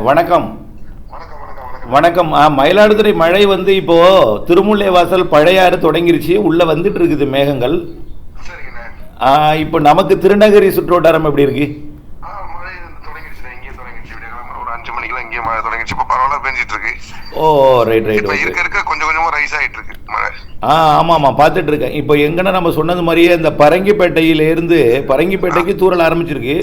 வணக்கம். வணக்கம். மயிலாடுதுறை மழை இப்போ திருமுல்லை வாசல் பழையாறு தொடங்கிருச்சு, உள்ள வந்துட்டு இருக்குது மேகங்கள். இப்போ நமக்கு திருநகரி சுற்றுவட்டாரம் எப்படி இருக்கு? ஓ ரைட் ரைட். ஆமாம் பார்த்துட்டு இருக்கேன். இப்போ எங்கன்னா நம்ம சொன்னது மாதிரியே இந்த பரங்கிப்பேட்டையிலேருந்து பரங்கிப்பேட்டைக்கு தூரல் ஆரம்பிச்சிருக்கு.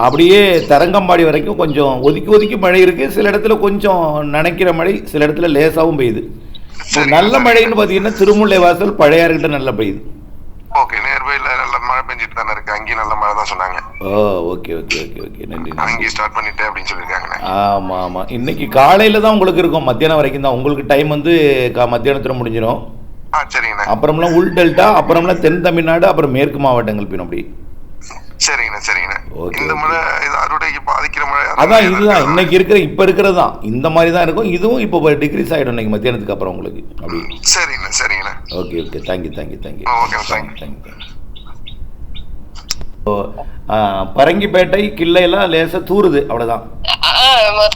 அப்படியே தரங்கம்பாடி வரைக்கும் கொஞ்சம் ஒதுக்கி ஒதுக்கி மழை இருக்கு. சில இடத்துல கொஞ்சம் நனைக்கிற மழை, சில இடத்துல லேசாகவும் பெய்யுது. நல்ல மழைன்னு பார்த்தீங்கன்னா திருமுல்லை வாசல் பழையாறுகிட்ட நல்லா பெய்யுது. ஓகே, நியர்பைல நல்ல மழை பெஞ்சிட்டு தானே இருக்கு. அங்கேயும் நல்ல மழை தான் சொன்னாங்க. ஓ ஓகே ஓகே ஓகே ஓகே, நன்றி. அங்கேயும் ஸ்டார்ட் பண்ணிட்டேன் அப்படின்னு சொல்லியிருக்காங்க. ஆமாம் ஆமாம், இன்னைக்கு காலையில் தான் உங்களுக்கு இருக்கும், மத்தியானம் வரைக்கும் தான் உங்களுக்கு டைம் மத்தியானத்தில் முடிஞ்சிடும். சரிங்கண்ணா. அப்புறம்லாம் உள் டெல்டா, அப்புறம்லாம் தென் தமிழ்நாடு, அப்புறம் மேற்கு மாவட்டங்கள் பின் அப்படி. சரிங்கண்ணா சரிங்கண்ணா. இந்த மழை அறுவடைக்கு பாதிக்கிற மழை அதான் இதுதான் இன்னைக்கு இருக்கிற இப்போ இருக்கிறது தான் இந்த மாதிரி தான் இருக்கும். இதுவும் இப்போ டிகிரிஸ் ஆகிடும் இன்னைக்கு மத்தியானத்துக்கு அப்புறம் உங்களுக்கு அப்படி. சரிங்கண்ணா சரிங்கண்ணா. Okay okay, thank you thank you thank you. Okay thank you thank you. Parangipettai கிள்ளையெல்லாம் லேசாக தூருது, அவ்வளோதான்.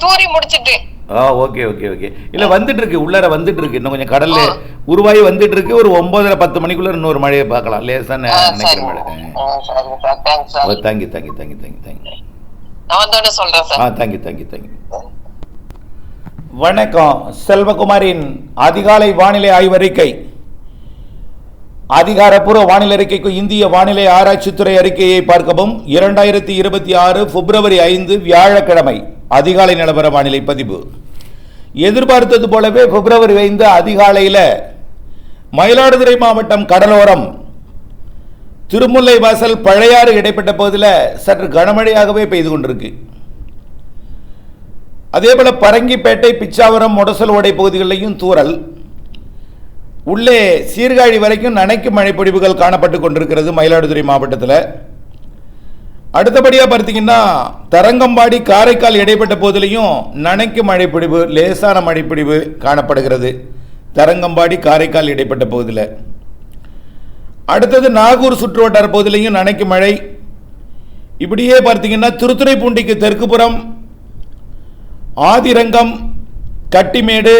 தூரி முடிச்சிட்டு. Okay okay okay. இல்லை வந்துட்டு இருக்கு, உள்ளார வந்துட்டு இருக்கு. இன்னும் கொஞ்சம் கடல்ல உருவாகி வந்துட்டு இருக்கு. ஒரு 9:30-10 மணிக்குள்ள இன்னொரு மழையை பார்க்கலாம், லேசான நினைக்கிற மழை. Thank you thank you thank you thank you thank you. Thank you thank you thank you. வணக்கம். செல்வகுமாரின் அதிகாலை வானிலை ஆய்வறிக்கை. அதிகாரப்பூர்வ வானிலை அறிக்கைக்கு இந்திய வானிலை ஆராய்ச்சித்துறை அறிக்கையை பார்க்கவும். 2026 பிப்ரவரி 5 வியாழக்கிழமை அதிகாலை நிலவர வானிலை பதிவு. எதிர்பார்த்தது போலவே பிப்ரவரி 5 அதிகாலையில் மயிலாடுதுறை மாவட்டம் கடலோரம் திருமுல்லை வாசல் பழையாறு இடைப்பட்ட பகுதியில் சற்று கனமழையாகவே பெய்து கொண்டிருக்கு. அதேபோல பரங்கிப்பேட்டை, பிச்சாவரம், முடசல் ஓடை பகுதிகளிலையும் தூறல், உள்ளே சீர்காழி வரைக்கும் நனைக்கும் மழைப்பொழிவுகள் காணப்பட்டு கொண்டிருக்கிறது மயிலாடுதுறை மாவட்டத்தில். அடுத்தபடியாக பார்த்தீங்கன்னா தரங்கம்பாடி, காரைக்கால் இடைப்பட்ட போதிலையும் நனைக்கும் மழைப்பொழிவு, லேசான மழைப்பொழிவு காணப்படுகிறது தரங்கம்பாடி, காரைக்கால் இடைப்பட்ட பகுதியில். அடுத்தது நாகூர் சுற்றுவட்டார பகுதியிலையும் நனைக்கும் மழை. இப்படியே பார்த்தீங்கன்னா திருத்துறைப்பூண்டிக்கு தெற்குப்புறம் ஆதிரங்கம், கட்டிமேடு,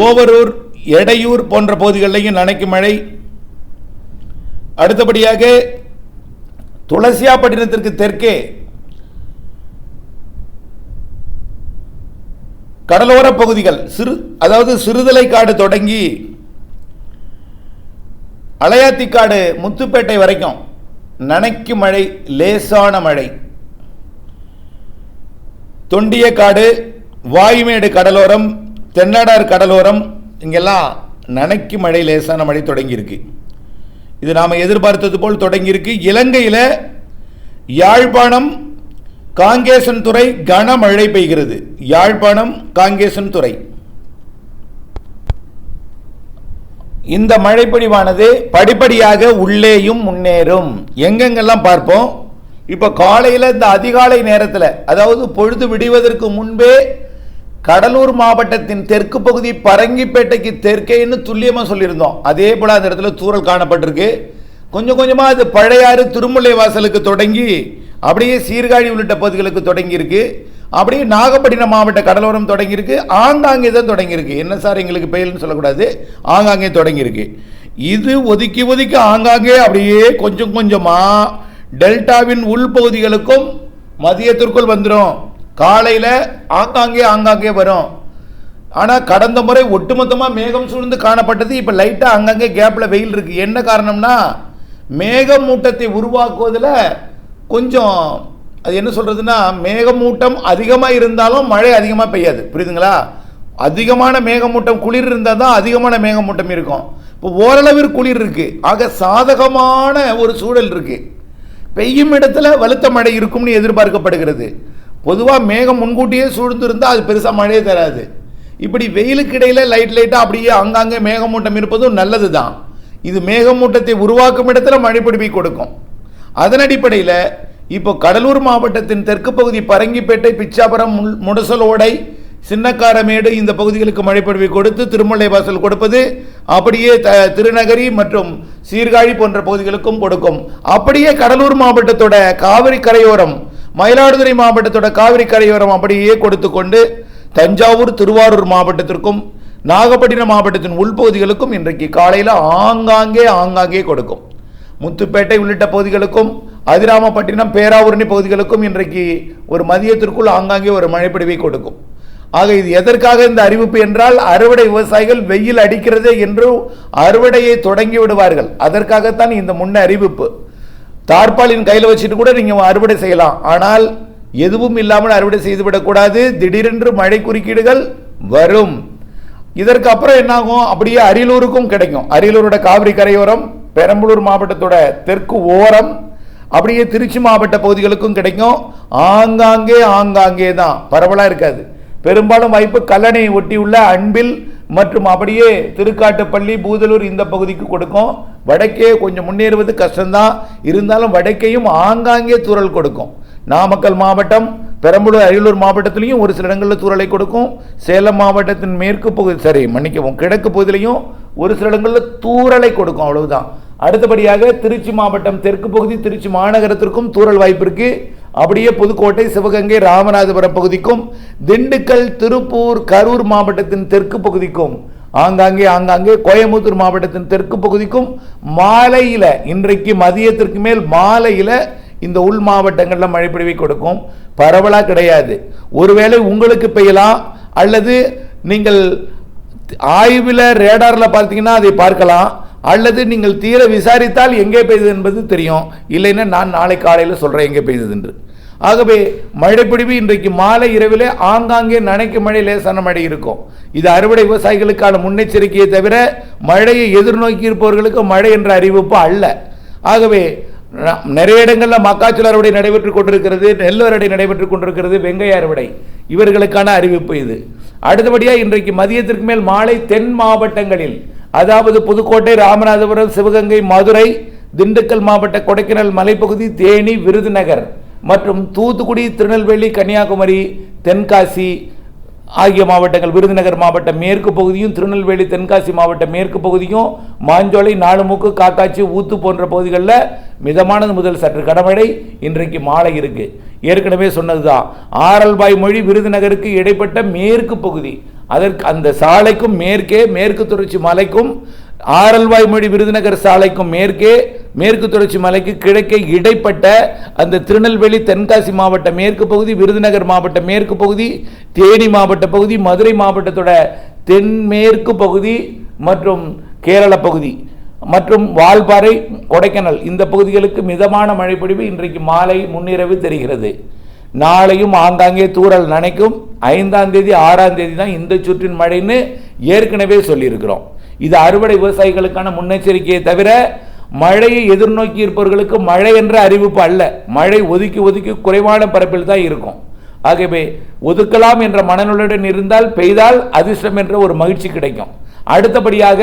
ஓவரூர், எடையூர் போன்ற பகுதிகளிலையும் நனைக்கும் மழை. அடுத்தபடியாக துளசியாப்பட்டினத்திற்கு தெற்கே கடலோர பகுதிகள் அதாவது சிறுதலைக்காடு தொடங்கி அலையாத்திக்காடு, முத்துப்பேட்டை வரைக்கும் நனைக்கும் மழை, லேசான மழை. தொண்டியக்காடு, வாயுமேடு கடலோரம், தென்னாடார் கடலோரம் இங்கெல்லாம் நனைக்கும் மழை, லேசான மழை தொடங்கியிருக்கு. இது நாம் எதிர்பார்த்தது போல் தொடங்கியிருக்கு. இலங்கையில் யாழ்ப்பாணம், காங்கேசன் துறை கனமழை பெய்கிறது. யாழ்ப்பாணம், காங்கேசன் துறை இந்த மழைப்பொழிவானது படிப்படியாக உள்ளேயும் முன்னேறும். எங்கெங்கெல்லாம் பார்ப்போம். இப்போ காலையில் இந்த அதிகாலை நேரத்தில், அதாவது பொழுது விடுவதற்கு முன்பே கடலூர் மாவட்டத்தின் தெற்கு பகுதி பரங்கிப்பேட்டைக்கு தெற்கேன்னு துல்லியமாக சொல்லியிருந்தோம். அதே போல் அந்த இடத்துல தூறல் காணப்பட்டிருக்கு. கொஞ்சம் கொஞ்சமாக அது பழையாறு, திருமுல்லை வாசலுக்கு தொடங்கி அப்படியே சீர்காழி உள்ளிட்ட பகுதிகளுக்கு தொடங்கியிருக்கு. அப்படியே நாகப்பட்டினம் மாவட்ட கடலோரம் தொடங்கியிருக்கு. ஆங்காங்கே தான் தொடங்கியிருக்கு. என்ன சார் எங்களுக்கு பெயர்னு சொல்லக்கூடாது, ஆங்காங்கே தொடங்கியிருக்கு. இது ஒதுக்கி ஒதுக்கி ஆங்காங்கே அப்படியே கொஞ்சம் கொஞ்சமாக டெல்டாவின் உள்பகுதிகளுக்கும் மதியத்திற்குள் வந்துடும். காலையில் ஆங்காங்கே வரும். ஆனால் கடந்த முறை ஒட்டுமொத்தமாக மேகம் சூழ்ந்து காணப்பட்டது. இப்போ லைட்டாக அங்கங்கே கேப்பில் வெயில் இருக்குது. என்ன காரணம்னா மேகமூட்டத்தை உருவாக்குவதில் கொஞ்சம் அது என்ன சொல்கிறதுனா, மேகமூட்டம் அதிகமாக இருந்தாலும் மழை அதிகமாக பெய்யாது, புரியுதுங்களா? அதிகமான மேகமூட்டம், குளிர் இருந்தால் தான் அதிகமான மேகமூட்டம் இருக்கும். இப்போ ஓரளவிற்கு குளிர் இருக்குது. ஆக சாதகமான ஒரு சூழல் இருக்குது. பெய்யும் இடத்துல வலுத்த மழை இருக்கும்னு எதிர்பார்க்கப்படுகிறது. பொதுவாக மேகம் முன்கூட்டியே சூழ்ந்து இருந்தால் அது பெருசாக மழையே தராது. இப்படி வெயிலுக்கு இடையில் லைட்டாக அப்படியே அங்கங்கே மேகமூட்டம் இருப்பதும் நல்லது தான். இது மேகமூட்டத்தை உருவாக்கும் இடத்துல மழைப்பொழிவை கொடுக்கும். அதன் அடிப்படையில் இப்போ கடலூர் மாவட்டத்தின் தெற்கு பகுதி பரங்கிப்பேட்டை, பிச்சாபுரம், முடசல் ஓடை, சின்னக்காரமேடு இந்த பகுதிகளுக்கு மழைப்பொழிவை கொடுத்து திருமுல்லை வாசல் கொடுப்பது, அப்படியே திருநகரி மற்றும் சீர்காழி போன்ற பகுதிகளுக்கும் கொடுக்கும். அப்படியே கடலூர் மாவட்டத்தோட காவிரி கரையோரம் மயிலாடுதுறை மாவட்டத்தோட காவிரி கரையோரம் அப்படியே கொடுத்து கொண்டு தஞ்சாவூர் திருவாரூர் மாவட்டத்திற்கும் நாகப்பட்டினம் மாவட்டத்தின் உள்பகுதிகளுக்கும் இன்றைக்கு காலையில் ஆங்காங்கே கொடுக்கும். முத்துப்பேட்டை உள்ளிட்ட பகுதிகளுக்கும் அதிராமப்பட்டினம் பேராவூரணி பகுதிகளுக்கும் இன்றைக்கு ஒரு மதியத்திற்குள் ஆங்காங்கே ஒரு மழைப்பொழிவை கொடுக்கும். ஆக இது எதற்காக இந்த அறிவிப்பு என்றால், அறுவடை விவசாயிகள் வெயில் அடிக்கிறதே என்று அறுவடையை தொடங்கி விடுவார்கள். அதற்காகத்தான் இந்த முன்ன அறிவிப்பு. தார்பாலின் கையில் வச்சுட்டு கூட நீங்கள் அறுவடை செய்யலாம், ஆனால் எதுவும் இல்லாமல் அறுவடை செய்துவிடக்கூடாது. திடீரென்று மழை குறுக்கீடுகள் வரும். இதற்கு அப்புறம் என்னாகும், அப்படியே அரியலூருக்கும் கிடைக்கும். அரியலூரோட காவிரி கரையோரம், பெரம்பலூர் மாவட்டத்தோட தெற்கு ஓரம், அப்படியே திருச்சி மாவட்ட பகுதிகளுக்கும் கிடைக்கும். ஆங்காங்கே தான், பரவலாக இருக்காது. பெரும்பாலும் வாய்ப்பு கல்லணையை ஒட்டியுள்ள அன்பில் மற்றும் அப்படியே திருக்காட்டுப்பள்ளி பூதலூர் இந்த பகுதிக்கு கொடுக்கும். வடக்கே கொஞ்சம் முன்னேறுவது கஷ்டம்தான், இருந்தாலும் வடக்கையும் ஆங்காங்கே தூறல் கொடுக்கும். நாமக்கல் மாவட்டம், பெரம்பலூர், அரியலூர் மாவட்டத்திலையும் ஒரு சில இடங்களில் தூறலை கொடுக்கும். சேலம் மாவட்டத்தின் மேற்கு பகுதி கிழக்கு பகுதியிலையும் ஒரு சில இடங்களில் தூறலை கொடுக்கும், அவ்வளவுதான். அடுத்தபடியாக திருச்சி மாவட்டம் தெற்கு பகுதி, திருச்சி மாநகரத்திற்கும் தூறல் வாய்ப்பு இருக்கு. அப்படியே புதுக்கோட்டை, சிவகங்கை, ராமநாதபுரம் பகுதிக்கும், திண்டுக்கல், திருப்பூர், கரூர் மாவட்டத்தின் தெற்கு பகுதிக்கும், ஆங்காங்கே கோயம்புத்தூர் மாவட்டத்தின் தெற்கு பகுதிக்கும் மாலையில, இன்றைக்கு மதியத்திற்கு மேல் மாலையில இந்த உள் மாவட்டங்களில் மழைப்பொழிவை கொடுக்கும். பரவலாக கிடையாது. ஒருவேளை உங்களுக்கு பெய்யலாம், அல்லது நீங்கள் ஆய்வில் ரேடாரில் பார்த்தீங்கன்னா அதை பார்க்கலாம், அல்லது நீங்கள் தீர விசாரித்தால் எங்கே பெய்தது என்பது தெரியும். இல்லைன்னா நான் நாளை காலையில் சொல்கிறேன் எங்கே பெய்தது என்று. ஆகவே மழைப்பொழிவு இன்றைக்கு மாலை இரவிலே ஆங்காங்கே நனைக்கும் மழை, லேசான மழை இருக்கும். இது அறுவடை விவசாயிகளுக்கான முன்னெச்சரிக்கையை தவிர மழையை எதிர்நோக்கி இருப்பவர்களுக்கு மழை என்ற அறிவிப்பு அல்ல. ஆகவே நிறைய இடங்களில் மக்காச்சோள அறுவடை நடைபெற்றுக் கொண்டிருக்கிறது, நெல் அறுவடை நடைபெற்றுக் கொண்டிருக்கிறது, வெங்காய அறுவடை, இவர்களுக்கான அறிவிப்பு இது. அடுத்தபடியாக இன்றைக்கு மதியத்திற்கு மேல் மாலை தென் மாவட்டங்களில், அதாவது புதுக்கோட்டை, ராமநாதபுரம், சிவகங்கை, மதுரை, திண்டுக்கல் மாவட்ட கொடைக்கானல் மலைப்பகுதி, தேனி, விருதுநகர் மற்றும் தூத்துக்குடி, திருநெல்வேலி, கன்னியாகுமரி, தென்காசி ஆகிய மாவட்டங்கள், விருதுநகர் மாவட்ட மேற்கு பகுதியும், திருநெல்வேலி, தென்காசி மாவட்ட மேற்கு பகுதியும், மாஞ்சோலை, நாலுமுக்கு, காக்காட்சி, ஊத்து போன்ற பகுதிகளில் மிதமானது முதல் சற்று கனமழை இன்றைக்கு மாலை இருக்கு. ஏற்கனவே சொன்னதுதான், ஆரல்வாய் மொழி விருதுநகருக்கு இடைப்பட்ட மேற்கு பகுதி, அதற்கு அந்த சாலைக்கும் மேற்கே, மேற்கு தொடர்ச்சி மலைக்கும் ஆரல்வாய் மொழி விருதுநகர் சாலைக்கும் மேற்கே, மேற்கு தொடர்ச்சி மலைக்கு கிழக்கே இடைப்பட்ட அந்த திருநெல்வேலி, தென்காசி மாவட்ட மேற்கு பகுதி, விருதுநகர் மாவட்ட மேற்கு பகுதி, தேனி மாவட்ட பகுதி, மதுரை மாவட்டத்தோட தென்மேற்கு பகுதி மற்றும் கேரள பகுதி மற்றும் வால்பாறை, கொடைக்கானல் இந்த பகுதிகளுக்கு மிதமான மழைப்பொழிவு இன்றைக்கு மாலை முன்னிரவு தெரிகிறது. நாளையும் ஆங்காங்கே தூறல் நனைக்கும். 5ஆம் தேதி 6ஆம் தேதி தான் இந்த சுற்றின் மழைன்னு ஏற்கனவே சொல்லியிருக்கிறோம். இது அறுவடை விவசாயிகளுக்கான முன்னெச்சரிக்கையை தவிர மழையை எதிர்நோக்கி இருப்பவர்களுக்கு மழை என்ற அறிவிப்பு அல்ல. மழை ஒதுக்கி குறைவான பரப்பில் தான் இருக்கும். ஆகவே ஒதுக்கலாம் என்ற மனநிலையுடன் இருந்தால், பெய்தால் அதிர்ஷ்டம் என்ற ஒரு மகிழ்ச்சி கிடைக்கும். அடுத்தபடியாக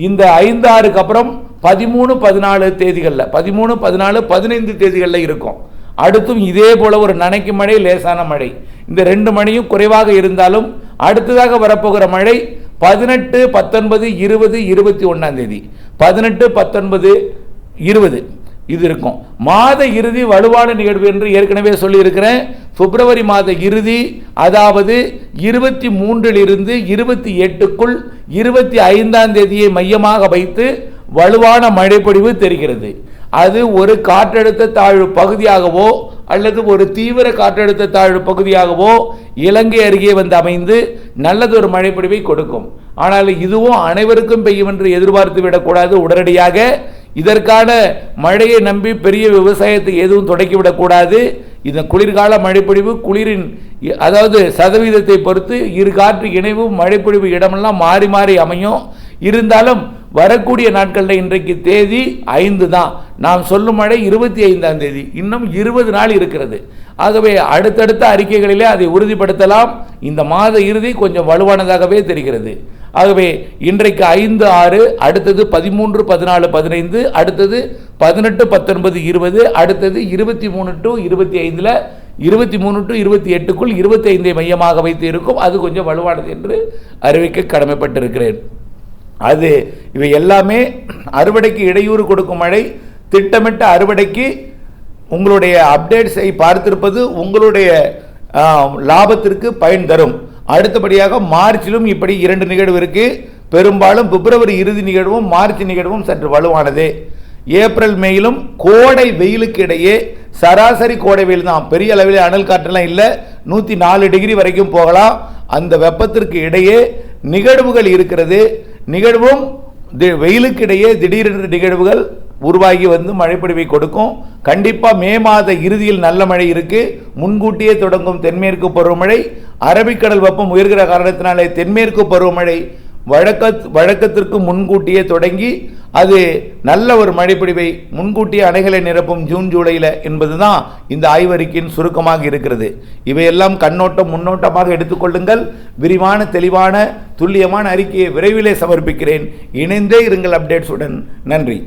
இந்த 5-6க்கு அப்புறம் 13, 14 தேதிகளில், 13, 14, 15 தேதிகளில் இருக்கும். அடுத்தும் இதே போல ஒரு நனைக்கும் மழை, லேசான மழை. இந்த 2 மழையும் குறைவாக இருந்தாலும் அடுத்ததாக வரப்போகிற மழை 18, 19, 20, 21ஆம் தேதி, 18, 19, 20 இது இருக்கும். மாத இறுதி வலுவான நிகழ்வு என்று ஏற்கனவே சொல்லியிருக்கிறேன். பிப்ரவரி மாத இறுதி, அதாவது 23 28க்குள் 25ஆம் தேதியை மையமாக வைத்து வலுவான மழைப்பொழிவு தெரிகிறது. அது ஒரு காற்றழுத்த தாழ்வு பகுதியாகவோ அல்லது ஒரு தீவிர காற்றழுத்த தாழ்வு பகுதியாகவோ இலங்கை அருகே வந்து அமைந்து நல்லதொரு மழைப்பொழிவை கொடுக்கும். ஆனால் இதுவும் அனைவருக்கும் பெய்யும் என்று எதிர்பார்த்து விடக்கூடாது. உடனடியாக இதற்கான மழையை நம்பி பெரிய விவசாயத்தை எதுவும் தொடக்கிவிடக்கூடாது. இந்த குளிர்கால மழைப்பொழிவு குளிரின் அதாவது சதவீதத்தை பொறுத்து இரு காற்று இணைவு மழைப்பொழிவு இடமெல்லாம் மாறி மாறி அமையும். இருந்தாலும் வரக்கூடிய நாட்களில் இன்றைக்கு தேதி 5 தான். நாம் சொல்லும் மழை 25ஆம் தேதி, இன்னும் 20 நாள் இருக்கிறது. ஆகவே அடுத்தடுத்த அறிக்கைகளிலே அதை உறுதிப்படுத்தலாம். இந்த மாத இறுதி கொஞ்சம் வலுவானதாகவே தெரிகிறது. ஆகவே இன்றைக்கு 5, 6, அடுத்தது 13, 14, 15, அடுத்தது 18, 19, 20, அடுத்தது 23 to 25, 23 to 28க்குள் 25ஐ மையமாக வைத்து இருக்கும். அது கொஞ்சம் வலுவானது என்று அறிவிக்க கடமைப்பட்டிருக்கிறேன். அது இவை எல்லாமே அறுவடைக்கு இடையூறு கொடுக்கும் மழை, திட்டமிட்ட அறுவடைக்கு உங்களுடைய அப்டேட்ஸை பார்த்திருப்பது உங்களுடைய லாபத்திற்கு பயன் தரும். அடுத்தபடியாக மார்ச்சிலும் இப்படி 2 நிகழ்வு இருக்கு. பெரும்பாலும் பிப்ரவரி இறுதி நிகழ்வும் மார்ச் நிகழ்வும் சற்று வலுவானது. ஏப்ரல் மேயிலும் கோடை வெயிலுக்கு இடையே சராசரி கோடை வெயில் தான், பெரிய அளவில் அனல் காற்றெல்லாம் இல்லை, 104 டிகிரி வரைக்கும் போகலாம். அந்த வெப்பத்திற்கு இடையே நிகழ்வுகள் இருக்கிறது. நிகழ்வும் வெயிலுக்கு இடையே திடீரென்று நிகழ்வுகள் உருவாகி வந்து மழைப்பொழிவை கொடுக்கும். கண்டிப்பாக மே மாத இறுதியில் நல்ல மழை இருக்கு. முன்கூட்டியே தொடங்கும் தென்மேற்கு பருவமழை, அரபிக்கடல் வெப்பம் உயர்கிற காரணத்தினாலே தென்மேற்கு பருவமழை வழக்கத்திற்கு முன்கூட்டியே தொடங்கி அது நல்ல ஒரு மழைப்பொழிவை முன்கூட்டியே அணைகளை நிரப்பும் ஜூன் ஜூலையில் என்பதுதான் இந்த ஆய்வறிக்கையின் சுருக்கமாக இருக்கிறது. இவையெல்லாம் கண்ணோட்டம் முன்னோட்டமாக எடுத்துக்கொள்ளுங்கள். விரிவான தெளிவான துல்லியமான அறிக்கையை விரைவிலே சமர்ப்பிக்கிறேன். இணைந்தே இருங்கள் அப்டேட்ஸுடன். நன்றி.